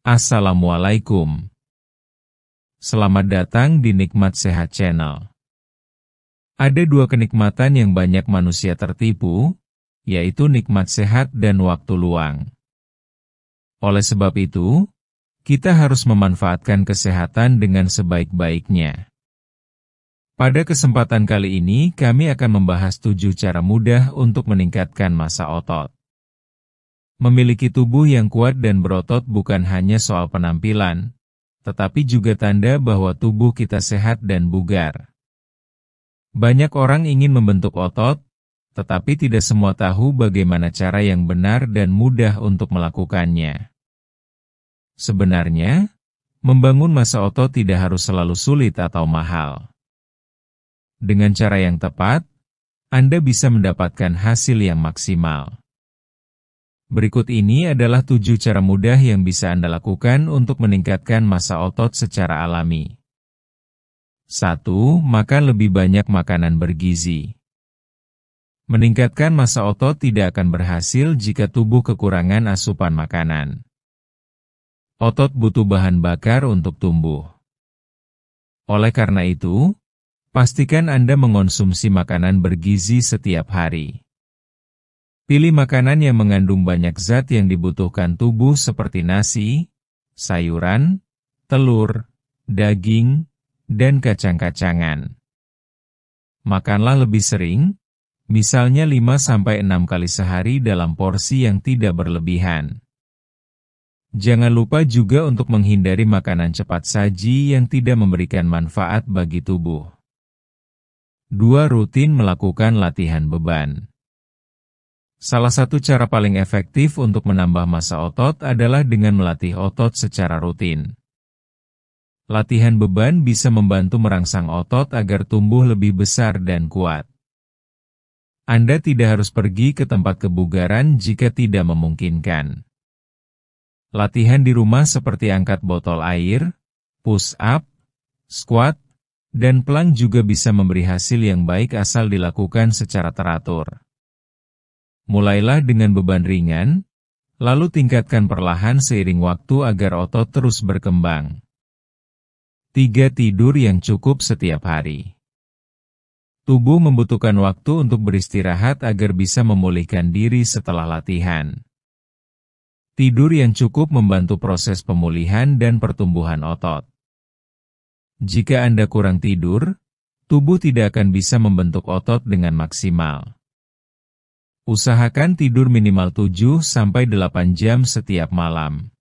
Assalamualaikum. Selamat datang di Nikmat Sehat Channel. Ada dua kenikmatan yang banyak manusia tertipu, yaitu nikmat sehat dan waktu luang. Oleh sebab itu, kita harus memanfaatkan kesehatan dengan sebaik-baiknya. Pada kesempatan kali ini, kami akan membahas 7 cara mudah untuk meningkatkan massa otot. Memiliki tubuh yang kuat dan berotot bukan hanya soal penampilan, tetapi juga tanda bahwa tubuh kita sehat dan bugar. Banyak orang ingin membentuk otot, tetapi tidak semua tahu bagaimana cara yang benar dan mudah untuk melakukannya. Sebenarnya, membangun massa otot tidak harus selalu sulit atau mahal. Dengan cara yang tepat, Anda bisa mendapatkan hasil yang maksimal. Berikut ini adalah 7 cara mudah yang bisa Anda lakukan untuk meningkatkan massa otot secara alami. 1. Makan lebih banyak makanan bergizi. Meningkatkan massa otot tidak akan berhasil jika tubuh kekurangan asupan makanan. Otot butuh bahan bakar untuk tumbuh. Oleh karena itu, pastikan Anda mengonsumsi makanan bergizi setiap hari. Pilih makanan yang mengandung banyak zat yang dibutuhkan tubuh seperti nasi, sayuran, telur, daging, dan kacang-kacangan. Makanlah lebih sering, misalnya 5-6 kali sehari dalam porsi yang tidak berlebihan. Jangan lupa juga untuk menghindari makanan cepat saji yang tidak memberikan manfaat bagi tubuh. 2. Rutin melakukan latihan beban. Salah satu cara paling efektif untuk menambah massa otot adalah dengan melatih otot secara rutin. Latihan beban bisa membantu merangsang otot agar tumbuh lebih besar dan kuat. Anda tidak harus pergi ke tempat kebugaran jika tidak memungkinkan. Latihan di rumah seperti angkat botol air, push up, squat, dan plank juga bisa memberi hasil yang baik asal dilakukan secara teratur. Mulailah dengan beban ringan, lalu tingkatkan perlahan seiring waktu agar otot terus berkembang. 3. Tidur yang cukup setiap hari. Tubuh membutuhkan waktu untuk beristirahat agar bisa memulihkan diri setelah latihan. Tidur yang cukup membantu proses pemulihan dan pertumbuhan otot. Jika Anda kurang tidur, tubuh tidak akan bisa membentuk otot dengan maksimal. Usahakan tidur minimal 7-8 jam setiap malam.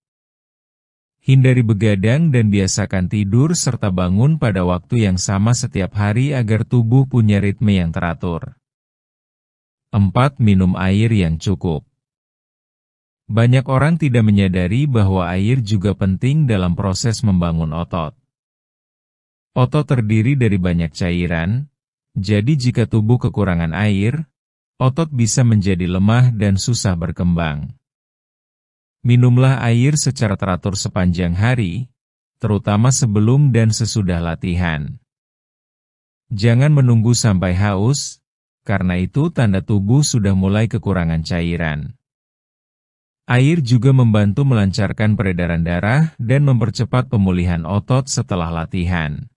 Hindari begadang dan biasakan tidur serta bangun pada waktu yang sama setiap hari agar tubuh punya ritme yang teratur. 4. Minum air yang cukup. Banyak orang tidak menyadari bahwa air juga penting dalam proses membangun otot. Otot terdiri dari banyak cairan, jadi jika tubuh kekurangan air, otot bisa menjadi lemah dan susah berkembang. Minumlah air secara teratur sepanjang hari, terutama sebelum dan sesudah latihan. Jangan menunggu sampai haus, karena itu tanda tubuh sudah mulai kekurangan cairan. Air juga membantu melancarkan peredaran darah dan mempercepat pemulihan otot setelah latihan.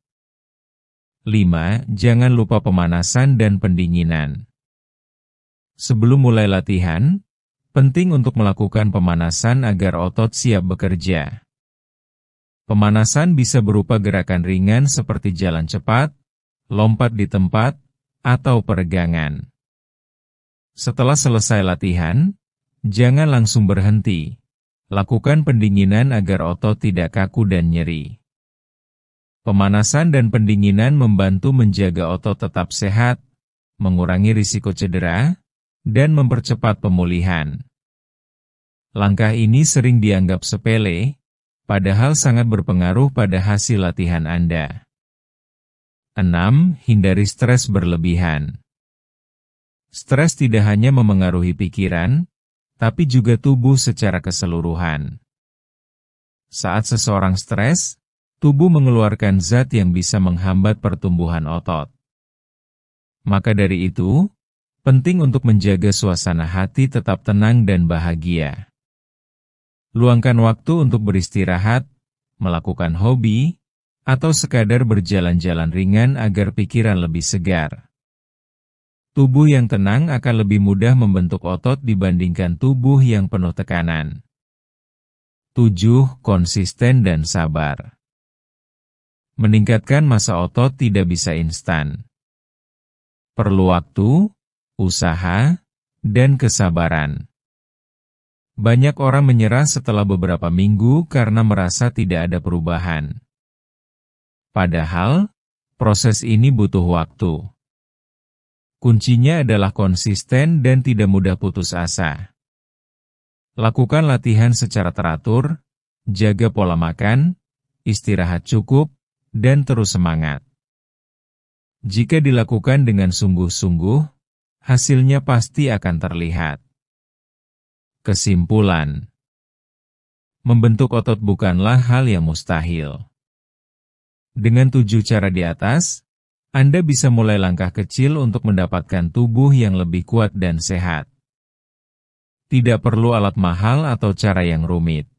5. Jangan lupa pemanasan dan pendinginan. Sebelum mulai latihan, penting untuk melakukan pemanasan agar otot siap bekerja. Pemanasan bisa berupa gerakan ringan seperti jalan cepat, lompat di tempat, atau peregangan. Setelah selesai latihan, jangan langsung berhenti. Lakukan pendinginan agar otot tidak kaku dan nyeri. Pemanasan dan pendinginan membantu menjaga otot tetap sehat, mengurangi risiko cedera, dan mempercepat pemulihan. Langkah ini sering dianggap sepele, padahal sangat berpengaruh pada hasil latihan Anda. 6. Hindari stres berlebihan. Stres tidak hanya memengaruhi pikiran, tapi juga tubuh secara keseluruhan. Saat seseorang stres, tubuh mengeluarkan zat yang bisa menghambat pertumbuhan otot. Maka dari itu, penting untuk menjaga suasana hati tetap tenang dan bahagia. Luangkan waktu untuk beristirahat, melakukan hobi, atau sekadar berjalan-jalan ringan agar pikiran lebih segar. Tubuh yang tenang akan lebih mudah membentuk otot dibandingkan tubuh yang penuh tekanan. 7. Konsisten dan sabar. Meningkatkan massa otot tidak bisa instan. Perlu waktu, usaha, dan kesabaran. Banyak orang menyerah setelah beberapa minggu karena merasa tidak ada perubahan. Padahal, proses ini butuh waktu. Kuncinya adalah konsisten dan tidak mudah putus asa. Lakukan latihan secara teratur, jaga pola makan, istirahat cukup, dan terus semangat. Jika dilakukan dengan sungguh-sungguh, hasilnya pasti akan terlihat. Kesimpulan: membentuk otot bukanlah hal yang mustahil. Dengan 7 cara di atas, Anda bisa mulai langkah kecil untuk mendapatkan tubuh yang lebih kuat dan sehat. Tidak perlu alat mahal atau cara yang rumit.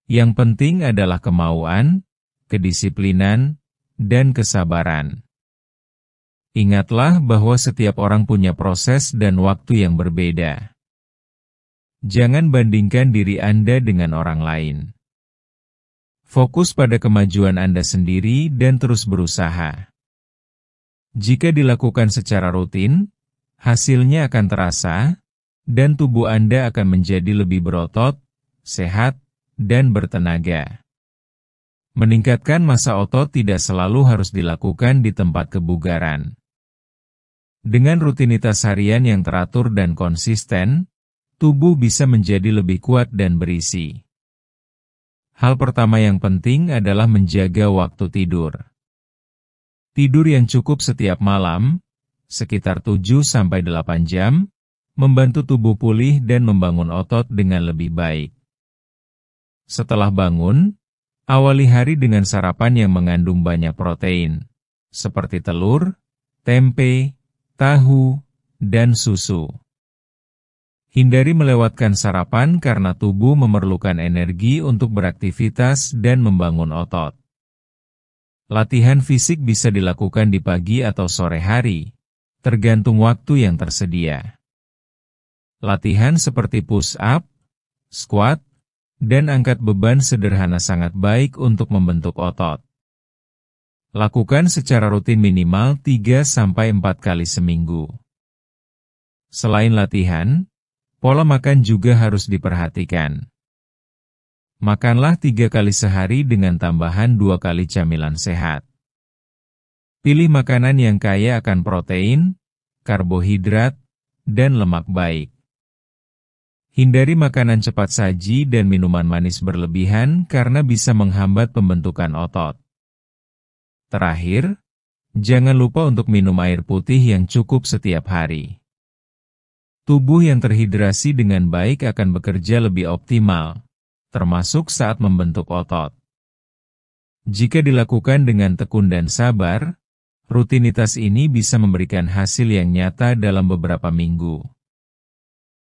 Yang penting adalah kemauan, kedisiplinan, dan kesabaran. Ingatlah bahwa setiap orang punya proses dan waktu yang berbeda. Jangan bandingkan diri Anda dengan orang lain. Fokus pada kemajuan Anda sendiri dan terus berusaha. Jika dilakukan secara rutin, hasilnya akan terasa, dan tubuh Anda akan menjadi lebih berotot, sehat, dan bertenaga. Meningkatkan massa otot tidak selalu harus dilakukan di tempat kebugaran. Dengan rutinitas harian yang teratur dan konsisten, tubuh bisa menjadi lebih kuat dan berisi. Hal pertama yang penting adalah menjaga waktu tidur. Tidur yang cukup setiap malam, sekitar 7-8 jam, membantu tubuh pulih dan membangun otot dengan lebih baik. Setelah bangun, awali hari dengan sarapan yang mengandung banyak protein, seperti telur, tempe, tahu, dan susu. Hindari melewatkan sarapan karena tubuh memerlukan energi untuk beraktivitas dan membangun otot. Latihan fisik bisa dilakukan di pagi atau sore hari, tergantung waktu yang tersedia. Latihan seperti push-up, squat, dan angkat beban sederhana sangat baik untuk membentuk otot. Lakukan secara rutin minimal 3-4 kali seminggu. Selain latihan, pola makan juga harus diperhatikan. Makanlah 3 kali sehari dengan tambahan 2 kali camilan sehat. Pilih makanan yang kaya akan protein, karbohidrat, dan lemak baik. Hindari makanan cepat saji dan minuman manis berlebihan karena bisa menghambat pembentukan otot. Terakhir, jangan lupa untuk minum air putih yang cukup setiap hari. Tubuh yang terhidrasi dengan baik akan bekerja lebih optimal, termasuk saat membentuk otot. Jika dilakukan dengan tekun dan sabar, rutinitas ini bisa memberikan hasil yang nyata dalam beberapa minggu.